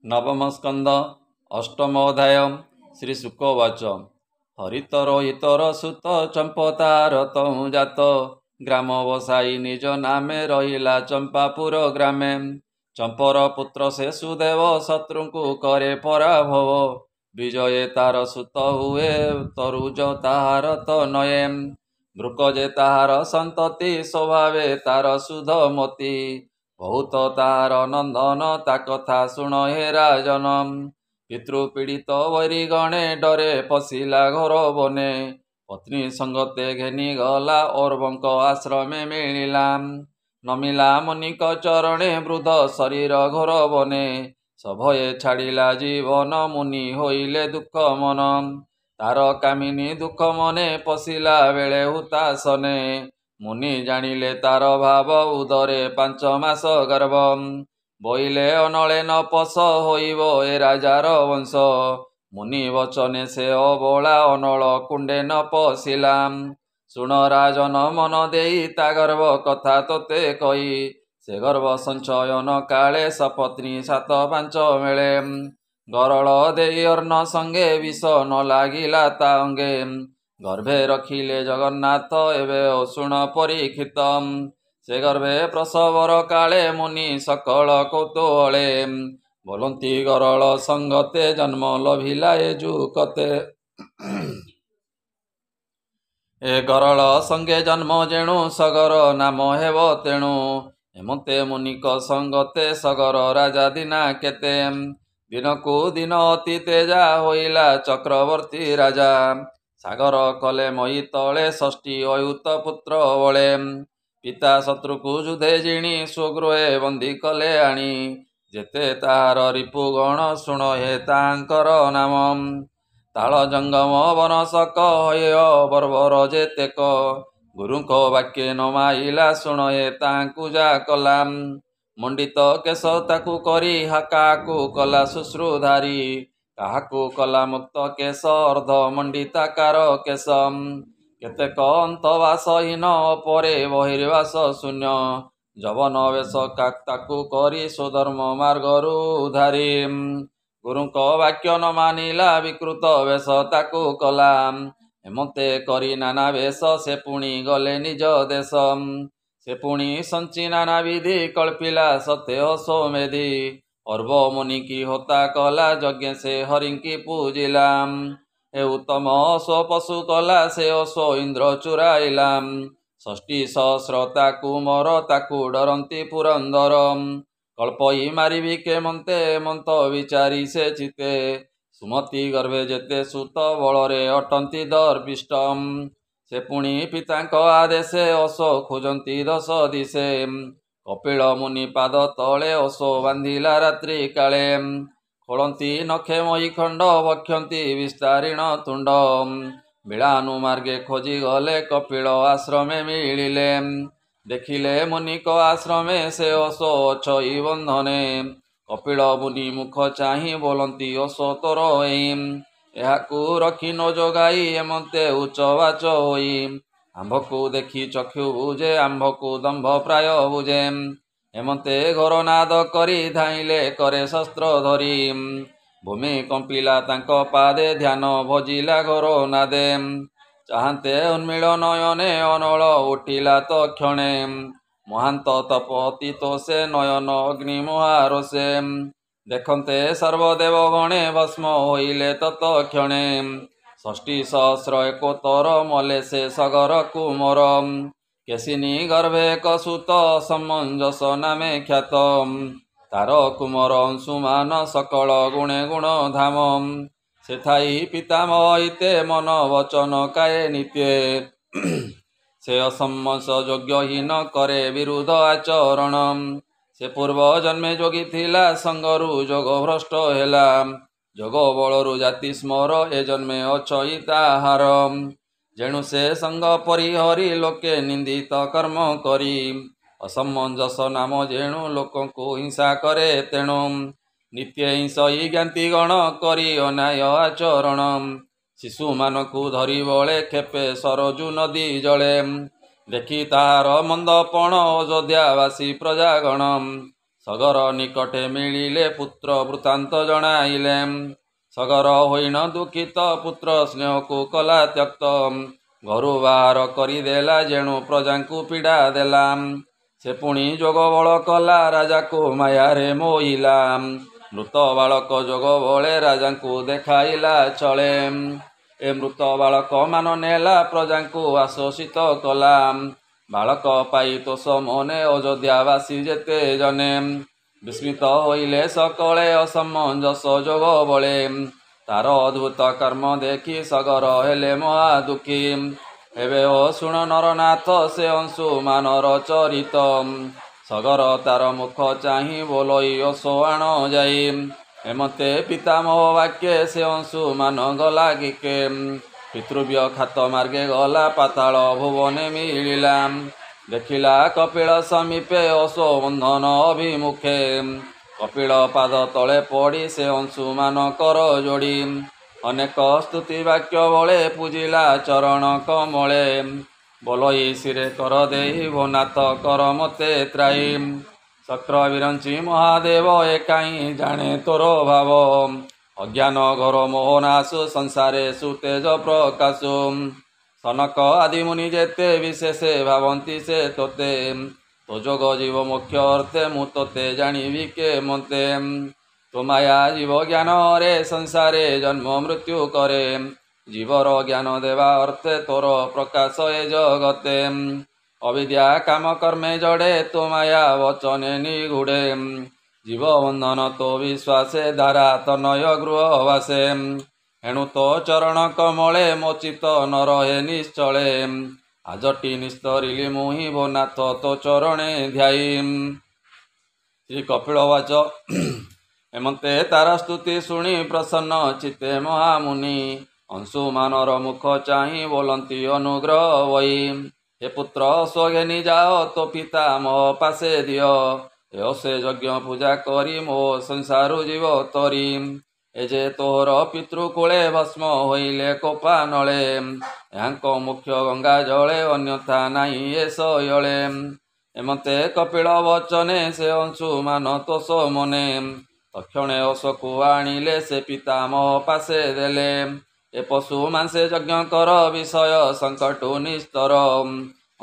नवम स्कंद अष्टम अध्याय श्री शुकवाच हरितर हितर सुत चंपतार तहु जात ग्राम बसाई निज नामे रहिला चंपापुर ग्रामे चंपर पुत्र से सुदेव शत्रु को करे पराभव विजये तार सुत हुए तरुज ताहार तनये मृकजे ताहार संतति स्वभावे तार सुधमती बहुत तार नंदन ता कथा शुण हे राजन पितृपीड़ित वैरी गणे डरे पशिला घर बने पत्नी संगते घेनी गला औरवंक आश्रमे मिलिला नमिला मुनिक चरणे वृद्ध शरीर घोर बने सभये छाड़िला जीवन मुनि होइले दुख मन तार कामिनी दुख मने पशिला बेले हुतासने मुनि जानिले तार भाव उदरे 5 मास गर्भ बोइले अनले न पस होइब ए राजार वंश मुनि वचने से अबोला अनल कुंडे न पशिला शुण राजन मन देई ता गर्भ कथा तोते कही से गर्भ संचयन काले सपत्नी 7-5 मेले गरल देई अर्ण संगे विष न लागिला ता अंगे गर्भे रखिले जगन्नाथ एवं अशुण परीक्षित से गर्भे प्रसवर काले मुनि सकल कौतूहले बोलती गरल संगते जन्म लभिला ए जुकते ए गरल संगे जन्म जेणु सगर नाम हेब तेणु हेमते मुनिक संगते सगर राजा दिना केते दिन को दिन अति तेजा होइला चक्रवर्ती राजा सागर कले मई तले 6 अयुत पुत्र बले पिता शत्रु को युधे जिणी स्वगृहे बंदी कले आनी जेते तार रिपुगण शुण हे तांकर नाम ताल जंगम वनसक हय बर्बर जेतेक गुरुक वाक्ये न माइला शुण हे तांकु जा कला मंडित केश ताकु करी हाकाकु कला शुश्रूधारी काहाकु कला मुक्त केश अर्ध मंडिताकार केश केतेक अंतवासहीन परे बहिर्वास शून्य जवन वेश ताकु करी स्वधर्म मार्गरु उधारी गुरुक वाक्य न मानिला विकृत वेश ताकु कला हेमते करी नाना वेश से पुणी गले निज देश से पुणी संची नाना विधि कल्पिला सत्य सोमेधि पर्व मुनि की होता कला यज्ञ से हरि की पूजिला ए उत्तम अश्व पशु कला से अश्व इंद्र चुराइला 6 सहस्र ताकु मर ताकु डरंती पुरंदर कल्पई मारिबी के मन्ते मंत विचारी से चिते सुमति गर्भे जेते सुत बलरे अटंती दर्पिष्ट से पुणी पितांक आदेशे अश्व खोजंती 10 दिशे कपिल मुनि पाद तले अश्व बांधिला रात्रि काले खोलती नखे मई खंड वक्षंती विस्तारीण तुंड बिलानु मार्गे खोजी गले कपिल आश्रमे मिलिले देखिले मुनिक आश्रमे से अश्व अछई बंधने कपिल मुनि मुख चाही बोलती अश्व तोर एहाकू रखी न जोगाई एमते उच्च वाच होई आंभ को देखी चक्षु बुझे आंभ को दंभ प्राय बुझे हेमते घोर नाद करी धाइले करे शस्त्र धरी भूमि कंपिला तांक पादे ध्यान भजिला घोर नादे चाहते उन्मील नयने अनल उठिला तो क्षणे महांत तप अतीतो से नयन अग्नि महारोषे देखते सर्वदेव गणे भस्म होइले तत क्षणे 6 सहस्र एकोतर मले से सगर कुमर केशिनी गर्भे कसुत समंजस नामे ख्यात तार कुमर अंशुमान सकल गुणे गुण धाम से थाई पितामहिते मन वचन काये नित्ये से असम्मस योग्यहीन करे विरुद्ध आचरण से पूर्व जन्मे जोगी थिला संगरु जोग भ्रष्ट हेला जोग बलरु जाति स्मर ए जन्मे अछई ताहार जेणु से संग परिहरी लोके निंदित कर्म करी असमंजस नाम जेणु लोक को हिंसा करे तेणु नित्य हिंसई ज्ञाति गण करी अनाय आचरण शिशु मान को धरी बले खेपे सरजु नदी जले देखी ताहार मंदपण अयोध्यावासी प्रजागण ସଗର ନିକଟେ ମିଳିଲେ ପୁତ୍ର ବୃତ୍ତାନ୍ତ ଜଣାଇଲେ। ସଗର ହୋଇନ ଦୁଃଖିତ ପୁତ୍ର ସ୍ନେହକୁ କଲା ତ୍ୟକ୍ତ। ଘରୁ ବାହାର କରିଦେଲା ଯେଣୁ ପ୍ରଜାଙ୍କୁ ପୀଡ଼ା ଦେଲା। ସେ ପୁଣି ଯୋଗ ବଳ କଲା ରାଜାକୁ ମାୟାରେ ମୋହିଲା। ମୃତ ବାଳକ ଯୋଗ ବଳେ ରାଜାଙ୍କୁ ଦେଖାଇଲା ଛଳେ। ଏ ମୃତ ବାଳକ ମାନ ନେଲା ପ୍ରଜାଙ୍କୁ ଆଶ୍ୱସିତ କଲା। ବାଳକ ପାଇ ତୋଷ ମନେ ଅଯୋଧ୍ୟାବାସୀ ଯେତେ ଜନେ। ବିସ୍ମିତ ହୋଇଲେ ସକଳେ ଅସମଞ୍ଜସ ଯୋଗ ବଳେ। ତାର ଅଦ୍ଭୁତ କର୍ମ ଦେଖି ସଗର ହେଲେ ମହା ଦୁଃଖୀ। ଏବେ ଓ ଶୁଣ ନରନାଥ ସେ ଅଂଶୁମାନର ଚରିତ। ସଗର ତାର ମୁଖ ଚାହିଁ ବୋଲଇ ଅସୋଆଣ ଯାଇ। ଏମତେ ପିତାମହ ବାକ୍ୟେ ସେ ଅଂଶୁମାନ ଗଲା କିକେ। ପିତୃବ୍ୟ ଖାତ ମାର୍ଗେ ଗଲା ପାତାଳ ଭୁବନେ ମିଳିଲା। ଦେଖିଲା କପିଳ ସମୀପେ ଅଶ୍ୱବନ୍ଧନ ଅଭିମୁଖେ। କପିଳ ପାଦ ତଳେ ପଡ଼ି ସେ ଅଂଶୁମାନ କର ଯୋଡ଼ି। ଅନେକ ସ୍ତୁତି ବାକ୍ୟ ବଳେ ପୂଜିଲା ଚରଣ କମଳେ। ବୋଲଇ ଶିରେ କର ଦେଇ ଭୋନାଥ କର ମତେ ତ୍ରାଇ। ଚକ୍ର ବିରଞ୍ଚି ମହାଦେବ ଏ କାହିଁ ଜାଣେ ତୋର ଭାବ। ଅଜ୍ଞାନ ଘୋର ମୋହନାଶୁ ସଂସାରେ ସୁତେଜ ପ୍ରକାଶୁ। ସନକ ଆଦି ମୁନି ଯେତେ ବିଶେଷେ ଭାବନ୍ତି ସେ ତୋତେ। ତୋ ଯୋଗ ଜୀବ ମୁଖ୍ୟ ଅର୍ଥେ ମୁଁ ତୋତେ ଜାଣିବି କେ ମତେ। ତୋ ମାୟା ଜୀବ ଜ୍ଞାନରେ ସଂସାରେ ଜନ୍ମ ମୃତ୍ୟୁ କରେ। ଜୀବର ଜ୍ଞାନ ଦେବା ଅର୍ଥେ ତୋର ପ୍ରକାଶ ଏ ଜଗତେ। ଅବିଦ୍ୟା କାମ କର୍ମେ ଜଡ଼େ ତୋ ମାୟା ବଚନେ ନିଗୁଡ଼େ। ଜୀବ ବନ୍ଧନ ତୋ ବିଶ୍ୱାସେ ଧାରା ତନୟ ଗୃହ ବାସେ। ଏଣୁ ତୋ ଚରଣ କମଳେ ମୋ ଚିତ୍ତ ନ ରହେ ନିଶ୍ଚଳେ। ଆଜଟି ନିସ୍ତରିଲି ମୁହିଁ ଭୋନାଥ ତୋ ଚରଣେ ଧ୍ୟାଇ। ଶ୍ରୀ କପିଳବାଚ ଏମତେ ତାର ସ୍ତୁତି ଶୁଣି ପ୍ରସନ୍ନ ଚିତ୍ତେ ମହାମୁନି। ଅଂଶୁମାନର ମୁଖ ଚାହିଁ ବୋଲନ୍ତି ଅନୁଗ୍ରହ ବହି। ହେ ପୁତ୍ର ସ୍ୱଘେନି ଯାଅ ତୋ ପିତାମହ ପାଶେ ଦିଅ। ଏ ସେ ଯଜ୍ଞ ପୂଜା କରି ମୋ ସଂସାରୁ ଯିବ ତରି। ଏ ଯେ ତୋର ପିତୃକୁଳେ ଭସ୍ମ ହୋଇଲେ କୋପା ନଳେ। ଏହାଙ୍କ ମୁଖ୍ୟ ଗଙ୍ଗା ଜଳେ ଅନ୍ୟଥା ନାହିଁ ଏ ଶୟଳେ। ଏମତେ କପିଳ ବଚନେ ସେ ଅଂଶୁମାନ ତୋଷ ମନେ। ତକ୍ଷଣେ ଅଶୋକୁ ଆଣିଲେ ସେ ପିତାମହ ପାଶେ ଦେଲେ। ଏ ପଶୁ ମାଂସେ ଯଜ୍ଞ କର ବିଷୟ ସଙ୍କଟୁ ନିସ୍ତର।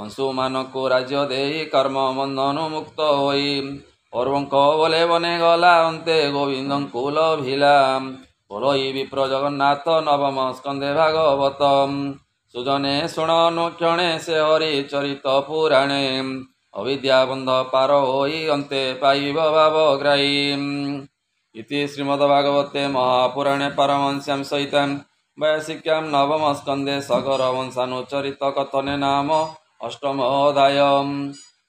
ଅଂଶୁମାନଙ୍କୁ ରାଜ୍ୟ ଦେଇ କର୍ମ ବନ୍ଧନୁ ମୁକ୍ତ ହୋଇ। ପର୍ବଙ୍କ ବୋଲେ ବନେ ଗଲା ଅନ୍ତେ ଗୋବିନ୍ଦଙ୍କୁ ଲଭିଲା। ବୋଲଇ ବିପ୍ର ଜଗନ୍ନାଥ ନବମ ସ୍କନ୍ଧେ ଭାଗବତ। ସୁଜନେ ଶୁଣ ଅନୁକ୍ଷଣେ ସେ ହରି ଚରିତ ପୁରାଣେ। ଅବିଦ୍ୟା ବନ୍ଧ ପାର ହୋଇ ଅନ୍ତେ ପାଇବ ଭାବଗ୍ରାହୀ। ଇତି ଶ୍ରୀମଦ୍ଭାଗବତେ ମହାପୁରାଣେ ପାରମହଂସ୍ୟାଂ ସହିତାଂ ବୈୟାସିକ୍ୟାं ନବମ ସ୍କନ୍ଧେ ସଗର ବଂଶାନୁଚରିତ कथने नाम अष्टमो अध्याय।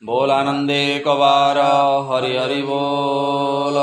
बोल आनंदे कवार हरि हरि बोल।